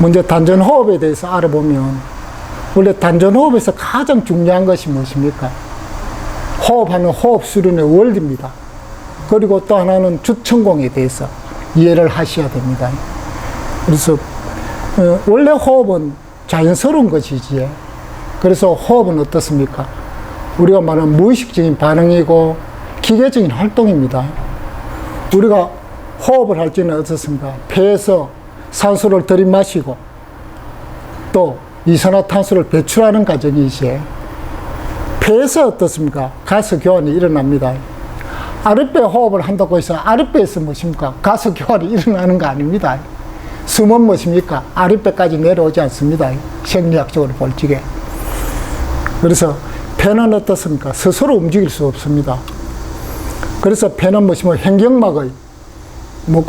먼저 단전호흡에 대해서 알아보면, 원래 단전호흡에서 가장 중요한 것이 무엇입니까? 호흡하는 호흡수련의 원리입니다. 그리고 또 하나는 주천공에 대해서 이해를 하셔야 됩니다. 그래서 원래 호흡은 자연스러운 것이지. 그래서 호흡은 어떻습니까? 우리가 말하는 무의식적인 반응이고 기계적인 활동입니다. 우리가 호흡을 할 때는 어떻습니까? 폐에서 산소를 들이마시고 또 이산화탄소를 배출하는 과정이지. 폐에서 어떻습니까? 가스 교환이 일어납니다. 아랫배 호흡을 한다고 해서 아랫배에서 무엇입니까? 가스 교환이 일어나는 거 아닙니다. 숨은 무엇입니까? 아랫배까지 내려오지 않습니다. 생리학적으로 볼 적에. 그래서 폐는 어떻습니까? 스스로 움직일 수 없습니다. 그래서 폐는 무엇이면 횡격막의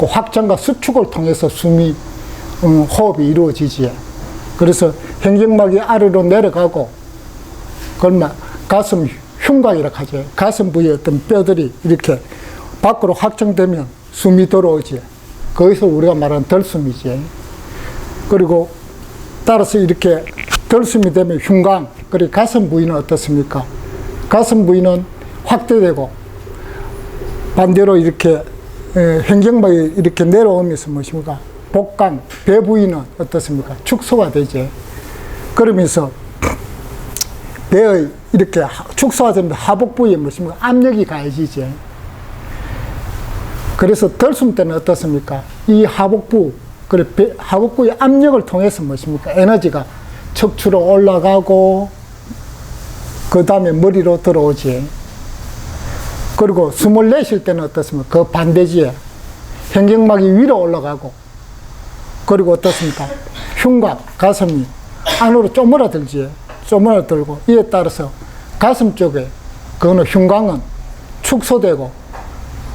확장과 수축을 통해서 숨이 호흡이 이루어지지. 그래서 횡격막이 아래로 내려가고 그러면 가슴 흉곽이라고 하죠. 가슴 부위에 어떤 뼈들이 이렇게 밖으로 확장되면 숨이 들어오지. 거기서 우리가 말하는 덜숨이지. 그리고 따라서 이렇게 덜숨이 되면 흉곽, 그리고 가슴 부위는 어떻습니까? 가슴 부위는 확대되고 반대로 이렇게 횡격막이 이렇게 내려오면서 무엇입니까? 복강, 배 부위는 어떻습니까? 축소가 되지. 그러면서 배의 이렇게 축소가 되면 하복 부위에 무엇입니까? 압력이 가해지지. 그래서 덜숨 때는 어떻습니까? 이 하복부, 하복부의 압력을 통해서 무엇입니까? 에너지가 척추로 올라가고 그 다음에 머리로 들어오지. 그리고 숨을 내쉴 때는 어떻습니까? 그 반대지에 횡격막이 위로 올라가고 그리고 어떻습니까? 흉곽, 가슴이 안으로 쪼물어들지. 쪼물어들고 이에 따라서 가슴 쪽에 그거는 흉곽은 축소되고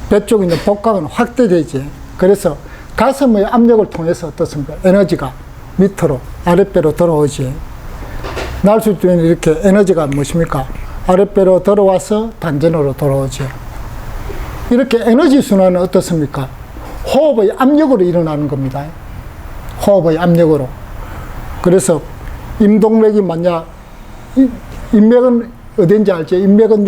배 쪽에 있는 복강은 확대되지. 그래서 가슴의 압력을 통해서 어떻습니까? 에너지가 밑으로 아랫배로 들어오지. 날수 때는 이렇게 에너지가 무엇입니까? 아랫배로 들어와서 단전으로 들어오지. 이렇게 에너지 순환은 어떻습니까? 호흡의 압력으로 일어나는 겁니다. 호흡의 압력으로. 그래서 임동맥이 만약 인맥은 어딘지 알죠? 인맥은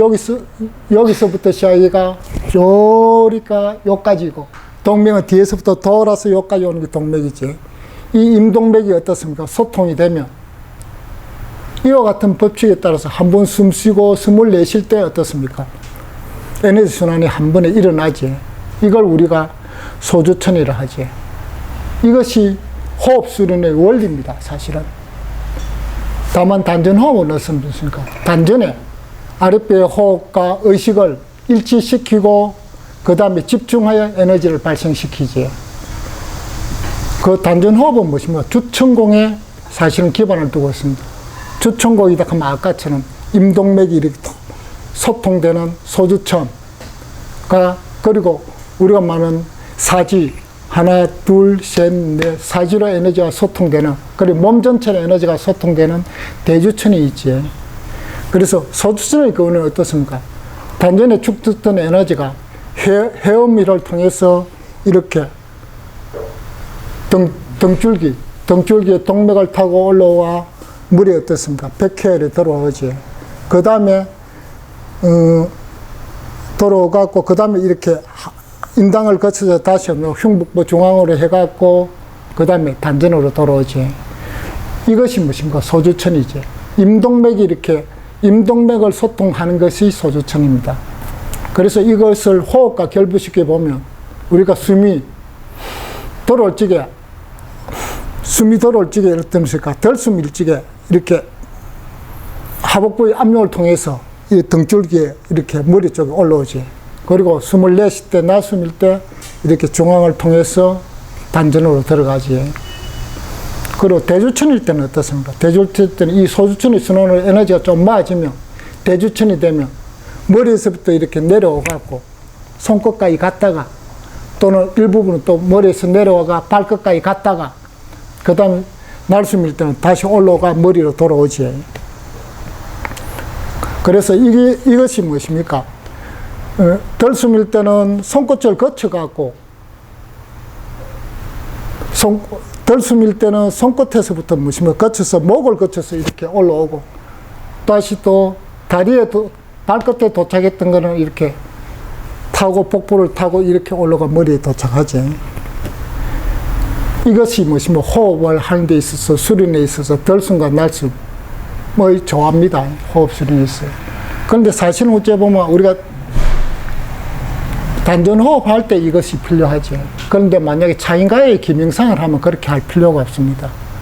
여기서부터 시작해가 요리가 요까지고 동맥은 뒤에서부터 돌아서 요까지 오는 게 동맥이지. 이 임동맥이 어떻습니까? 소통이 되면 이와 같은 법칙에 따라서 한 번 숨 쉬고 숨을 내쉴 때 어떻습니까? 에너지 순환이 한 번에 일어나지. 이걸 우리가 소주천이라 하지. 이것이 호흡 수련의 원리입니다, 사실은. 다만 단전호흡은 어떻습니까? 단전에 아랫배의 호흡과 의식을 일치시키고 그 다음에 집중하여 에너지를 발생시키지. 그 단전호흡은 무엇입니까? 주천공에 사실은 기반을 두고 있습니다. 주천공이다 하면 아까처럼 임동맥이 이렇게 소통되는 소주천가, 그리고 우리가 말하는 사지, 하나, 둘, 셋, 넷, 사지로 에너지가 소통되는, 그리고 몸 전체의 에너지가 소통되는 대주천이 있지. 그래서 소주천의 경우는 어떻습니까? 단전에 축적된 에너지가 헤엄미를 통해서 이렇게 등줄기에 동맥을 타고 올라와 물이 어떻습니까? 백회열에 들어오지. 그 다음에 들어오갖고 그 다음에 이렇게 인당을 거쳐서 다시 흉북부 중앙으로 해갖고 그 다음에 단전으로 들어오지. 이것이 무엇인가? 소주천이지. 임동맥이 이렇게 임동맥을 소통하는 것이 소주천입니다. 그래서 이것을 호흡과 결부시켜 보면 우리가 숨이 들어올 적에 어떻습니까? 덜숨 일찍에 이렇게 하복부의 압력을 통해서 이 등줄기에 이렇게 머리 쪽에 올라오지. 그리고 숨을 내쉴 때, 나숨일 때 이렇게 중앙을 통해서 단전으로 들어가지. 그리고 대주천일 때는 어떻습니까? 대주천일 때는 이 소주천의 순환으로 에너지가 좀 많아지면 대주천이 되면 머리에서부터 이렇게 내려오갖고 손끝까지 갔다가 또는 일부분은 또 머리에서 내려와가 발끝까지 갔다가 그 다음에 날숨일 때는 다시 올라가 머리로 돌아오지. 그래서 이것이 무엇입니까? 덜숨일 때는 손끝을 거쳐갖고 덜숨일 때는 손끝에서부터 무심을 거쳐서 목을 거쳐서 이렇게 올라오고, 다시 또 다리에 발끝에 도착했던 거는 이렇게 타고 복부를 타고 이렇게 올라가 머리에 도착하지. 이것이 뭐시면 호흡을 하는 데 있어서 수련에 있어서 덜숨과 날숨 좋아합니다. 호흡 수련에 있어요. 그런데 사실은 어째 보면 우리가 단전호흡 할 때 이것이 필요하죠. 그런데 만약에 차인가의 기명상을 하면 그렇게 할 필요가 없습니다.